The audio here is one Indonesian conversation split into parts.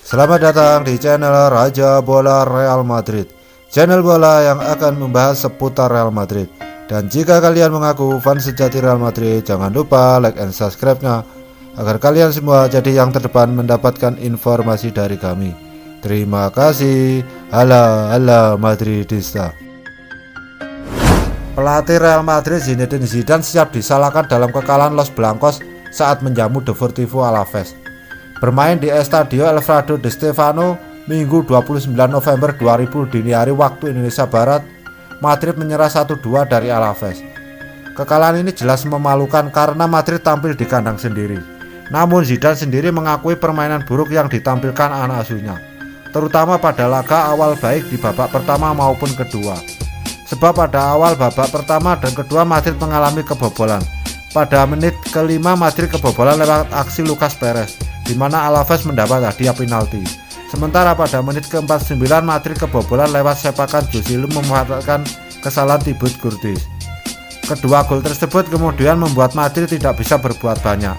Selamat datang di channel Raja Bola Real Madrid, channel bola yang akan membahas seputar Real Madrid. Dan jika kalian mengaku fans sejati Real Madrid, jangan lupa like and subscribe-nya agar kalian semua jadi yang terdepan mendapatkan informasi dari kami. Terima kasih. Hala Madridista. Pelatih Real Madrid Zinedine Zidane siap disalahkan dalam kekalahan Los Blancos saat menjamu Deportivo Alaves. Bermain di Estadio Alfredo Di Stéfano Minggu 29 November 2000 dini hari waktu Indonesia Barat, Madrid menyerah 1-2 dari Alaves. Kekalahan ini jelas memalukan karena Madrid tampil di kandang sendiri. Namun Zidane sendiri mengakui permainan buruk yang ditampilkan anak asuhnya, terutama pada laga awal baik di babak pertama maupun kedua. Sebab pada awal babak pertama dan kedua Madrid mengalami kebobolan. Pada menit kelima Madrid kebobolan lewat aksi Lucas Perez, di mana Alaves mendapat hadiah penalti. Sementara pada menit ke-49 Madrid kebobolan lewat sepakan Joselu memanfaatkan kesalahan Thibaut Courtois. Kedua gol tersebut kemudian membuat Madrid tidak bisa berbuat banyak.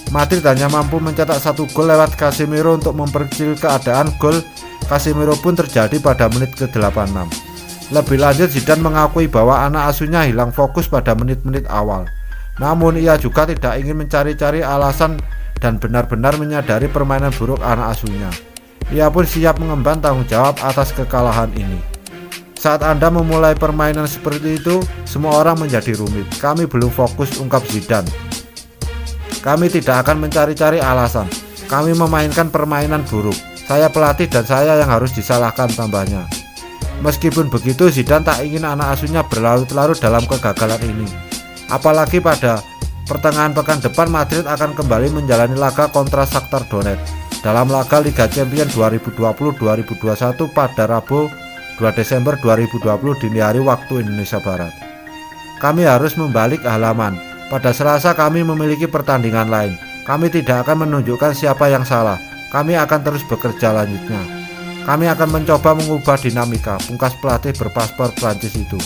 Madrid hanya mampu mencetak satu gol lewat Casemiro untuk memperkecil keadaan. Gol Casemiro pun terjadi pada menit ke-86. Lebih lanjut, Zidane mengakui bahwa anak asuhnya hilang fokus pada menit-menit awal. Namun ia juga tidak ingin mencari-cari alasan dan benar-benar menyadari permainan buruk anak asuhnya. Ia pun siap mengemban tanggung jawab atas kekalahan ini. Saat Anda memulai permainan seperti itu, semua orang menjadi rumit. Kami belum fokus, ungkap Zidane. Kami tidak akan mencari-cari alasan. Kami memainkan permainan buruk. Saya pelatih dan saya yang harus disalahkan, tambahnya. Meskipun begitu, Zidane tak ingin anak asuhnya berlarut-larut dalam kegagalan ini. Apalagi pada pertengahan pekan depan Madrid akan kembali menjalani laga kontra Shakhtar Donetsk dalam laga Liga Champions 2020-2021 pada Rabu 2 Desember 2020 dini hari waktu Indonesia Barat. Kami harus membalik halaman. Pada Selasa kami memiliki pertandingan lain. Kami tidak akan menunjukkan siapa yang salah. Kami akan terus bekerja lanjutnya. Kami akan mencoba mengubah dinamika, pungkas pelatih berpaspor Prancis itu.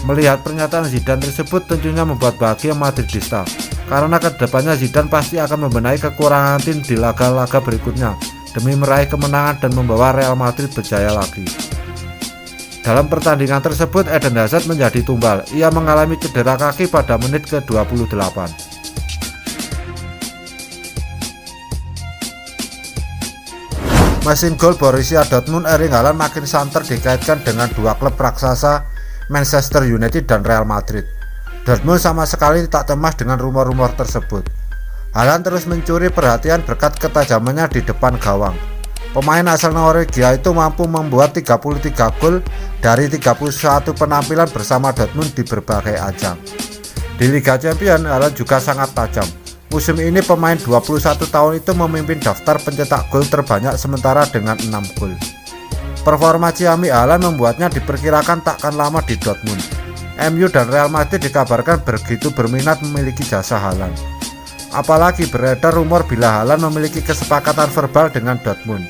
Melihat pernyataan Zidane tersebut tentunya membuat bahagia Madridista, karena kedepannya Zidane pasti akan membenahi kekurangan tim di laga-laga berikutnya demi meraih kemenangan dan membawa Real Madrid berjaya lagi. Dalam pertandingan tersebut Eden Hazard menjadi tumbal. Ia mengalami cedera kaki pada menit ke-28. Mesin gol Borussia Dortmund Erling Haaland makin santer dikaitkan dengan dua klub raksasa Manchester United dan Real Madrid. Dortmund sama sekali tak cemas dengan rumor-rumor tersebut. Haaland terus mencuri perhatian berkat ketajamannya di depan gawang. Pemain asal Norwegia itu mampu membuat 33 gol dari 31 penampilan bersama Dortmund di berbagai ajang. Di Liga Champions, Haaland juga sangat tajam. Musim ini pemain 21 tahun itu memimpin daftar pencetak gol terbanyak sementara dengan 6 gol. Performa ciamik Haaland membuatnya diperkirakan takkan lama di Dortmund. MU dan Real Madrid dikabarkan begitu berminat memiliki jasa Haaland. Apalagi beredar rumor bila Haaland memiliki kesepakatan verbal dengan Dortmund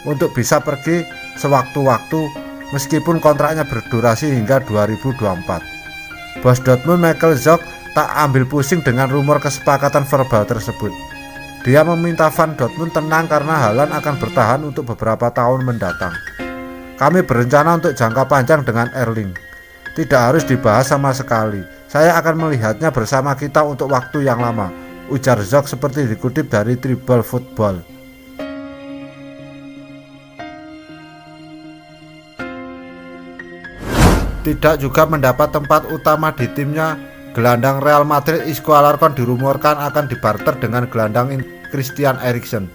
untuk bisa pergi sewaktu-waktu meskipun kontraknya berdurasi hingga 2024. Bos Dortmund Michael Zorc tak ambil pusing dengan rumor kesepakatan verbal tersebut. Dia meminta fan Dortmund tenang karena Haaland akan bertahan untuk beberapa tahun mendatang. Kami berencana untuk jangka panjang dengan Erling. Tidak harus dibahas sama sekali. Saya akan melihatnya bersama kita untuk waktu yang lama, ujar Zorc seperti dikutip dari Tribal Football. Tidak juga mendapat tempat utama di timnya, gelandang Real Madrid Isco Alarcon dirumorkan akan dibarter dengan gelandang Christian Eriksen.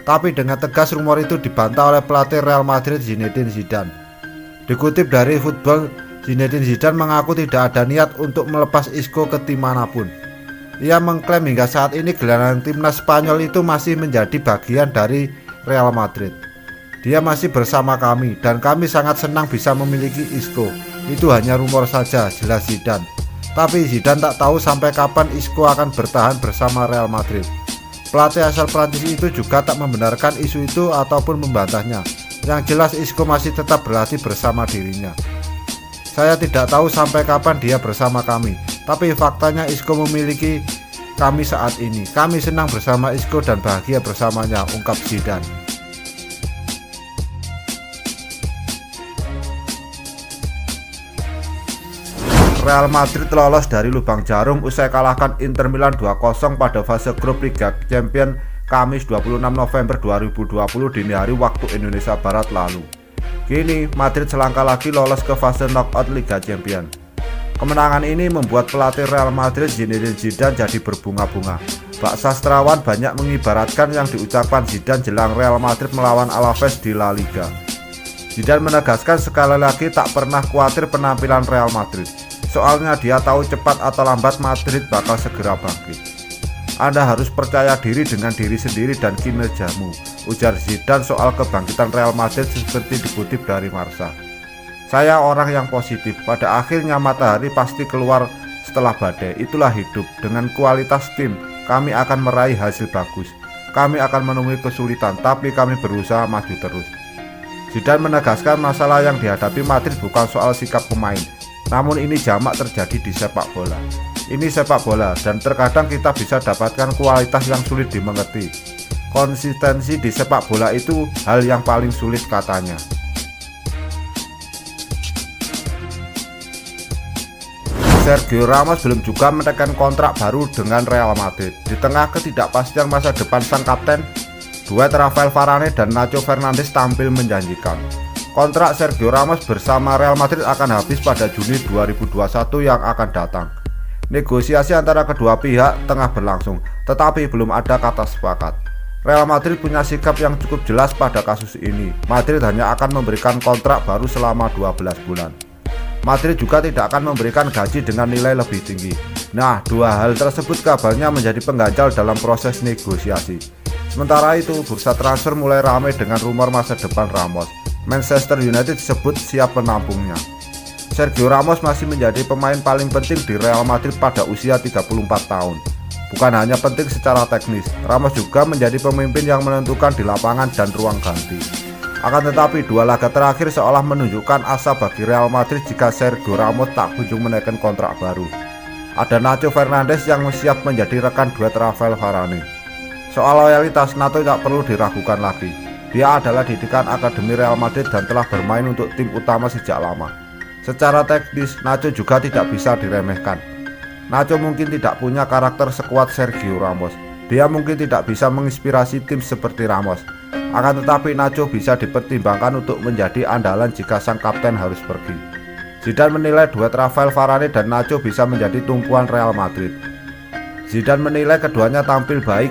Tapi dengan tegas rumor itu dibantah oleh pelatih Real Madrid Zinedine Zidane. Dikutip dari Football, Zinedine Zidane mengaku tidak ada niat untuk melepas Isco ke tim manapun. Ia mengklaim hingga saat ini gelandang timnas Spanyol itu masih menjadi bagian dari Real Madrid. Dia masih bersama kami dan kami sangat senang bisa memiliki Isco. Itu hanya rumor saja, jelas Zidane. Tapi Zidane tak tahu sampai kapan Isco akan bertahan bersama Real Madrid. Pelatih asal Prancis itu juga tak membenarkan isu itu ataupun membantahnya. Yang jelas Isco masih tetap berlatih bersama dirinya. Saya tidak tahu sampai kapan dia bersama kami, tapi faktanya Isco memiliki kami saat ini. Kami senang bersama Isco dan bahagia bersamanya, ungkap Zidane. Real Madrid lolos dari lubang jarum usai kalahkan Inter Milan 2-0 pada fase grup Liga Champions Kamis 26 November 2020 dini hari waktu Indonesia Barat lalu. Kini Madrid selangkah lagi lolos ke fase knockout Liga Champions. Kemenangan ini membuat pelatih Real Madrid Zinedine Zidane jadi berbunga-bunga. Pak sastrawan banyak mengibaratkan yang diucapkan Zidane jelang Real Madrid melawan Alaves di La Liga. Zidane menegaskan sekali lagi tak pernah khawatir penampilan Real Madrid. Soalnya dia tahu cepat atau lambat Madrid bakal segera bangkit. Anda harus percaya diri dengan diri sendiri dan kinerjamu, ujar Zidane soal kebangkitan Real Madrid seperti dikutip dari Marca. Saya orang yang positif, pada akhirnya matahari pasti keluar setelah badai, itulah hidup. Dengan kualitas tim, kami akan meraih hasil bagus. Kami akan menemui kesulitan, tapi kami berusaha maju terus. Zidane menegaskan masalah yang dihadapi Madrid bukan soal sikap pemain, namun ini jamak terjadi di sepak bola. Ini sepak bola dan terkadang kita bisa dapatkan kualitas yang sulit dimengerti. Konsistensi di sepak bola itu hal yang paling sulit katanya. Sergio Ramos belum juga menekan kontrak baru dengan Real Madrid. Di tengah ketidakpastian masa depan sang kapten, duet Rafael Varane dan Nacho Fernandes tampil menjanjikan. Kontrak Sergio Ramos bersama Real Madrid akan habis pada Juni 2021 yang akan datang. Negosiasi antara kedua pihak tengah berlangsung, tetapi belum ada kata sepakat. Real Madrid punya sikap yang cukup jelas pada kasus ini. Madrid hanya akan memberikan kontrak baru selama 12 bulan. Madrid juga tidak akan memberikan gaji dengan nilai lebih tinggi. Nah, dua hal tersebut kabarnya menjadi pengganjal dalam proses negosiasi. Sementara itu, bursa transfer mulai ramai dengan rumor masa depan Ramos. Manchester United disebut siap menampungnya. Sergio Ramos masih menjadi pemain paling penting di Real Madrid pada usia 34 tahun. Bukan hanya penting secara teknis, Ramos juga menjadi pemimpin yang menentukan di lapangan dan ruang ganti. Akan tetapi, dua laga terakhir seolah menunjukkan asa bagi Real Madrid jika Sergio Ramos tak kunjung menaikkan kontrak baru. Ada Nacho Fernandes yang siap menjadi rekan duet Rafael Varane. Soal loyalitas, Nacho tak perlu diragukan lagi. Dia adalah didikan Akademi Real Madrid dan telah bermain untuk tim utama sejak lama. Secara teknis, Nacho juga tidak bisa diremehkan. Nacho mungkin tidak punya karakter sekuat Sergio Ramos. Dia mungkin tidak bisa menginspirasi tim seperti Ramos. Akan tetapi Nacho bisa dipertimbangkan untuk menjadi andalan jika sang kapten harus pergi. Zidane menilai duet Rafael Varane dan Nacho bisa menjadi tumpuan Real Madrid. Zidane menilai keduanya tampil baik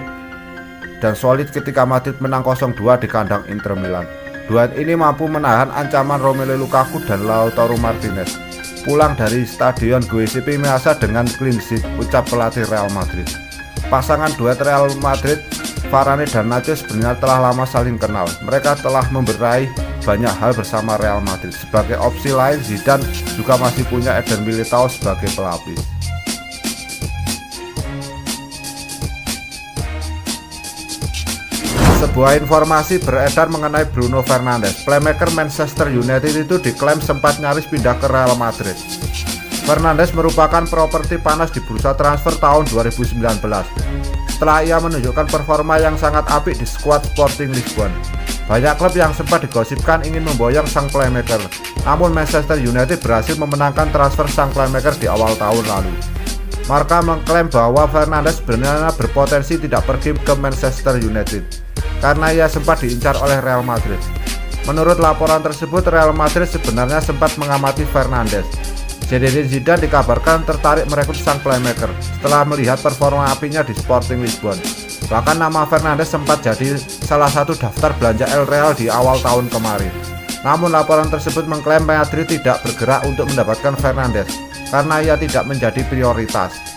dan solid ketika Madrid menang 0-2 di kandang Inter Milan. Duet ini mampu menahan ancaman Romelu Lukaku dan Lautaro Martinez. Pulang dari stadion Giuseppe Meazza dengan clean sheet, ucap pelatih Real Madrid. Pasangan duet Real Madrid, Varane dan Nacho sebenarnya telah lama saling kenal. Mereka telah memberaih banyak hal bersama Real Madrid. Sebagai opsi lain, Zidane juga masih punya Eden Militao sebagai pelapis. Sebuah informasi beredar mengenai Bruno Fernandes. Playmaker Manchester United itu diklaim sempat nyaris pindah ke Real Madrid. Fernandes merupakan properti panas di bursa transfer tahun 2019 setelah ia menunjukkan performa yang sangat apik di skuad Sporting Lisbon. Banyak klub yang sempat digosipkan ingin memboyong sang playmaker, namun Manchester United berhasil memenangkan transfer sang playmaker di awal tahun lalu. Marca mengklaim bahwa Fernandes sebenarnya berpotensi tidak pergi ke Manchester United karena ia sempat diincar oleh Real Madrid. Menurut laporan tersebut, Real Madrid sebenarnya sempat mengamati Fernandes. Zinedine Zidane dikabarkan tertarik merekrut sang playmaker setelah melihat performa apinya di Sporting Lisbon. Bahkan nama Fernandes sempat jadi salah satu daftar belanja El Real di awal tahun kemarin. Namun laporan tersebut mengklaim Madrid tidak bergerak untuk mendapatkan Fernandes karena ia tidak menjadi prioritas.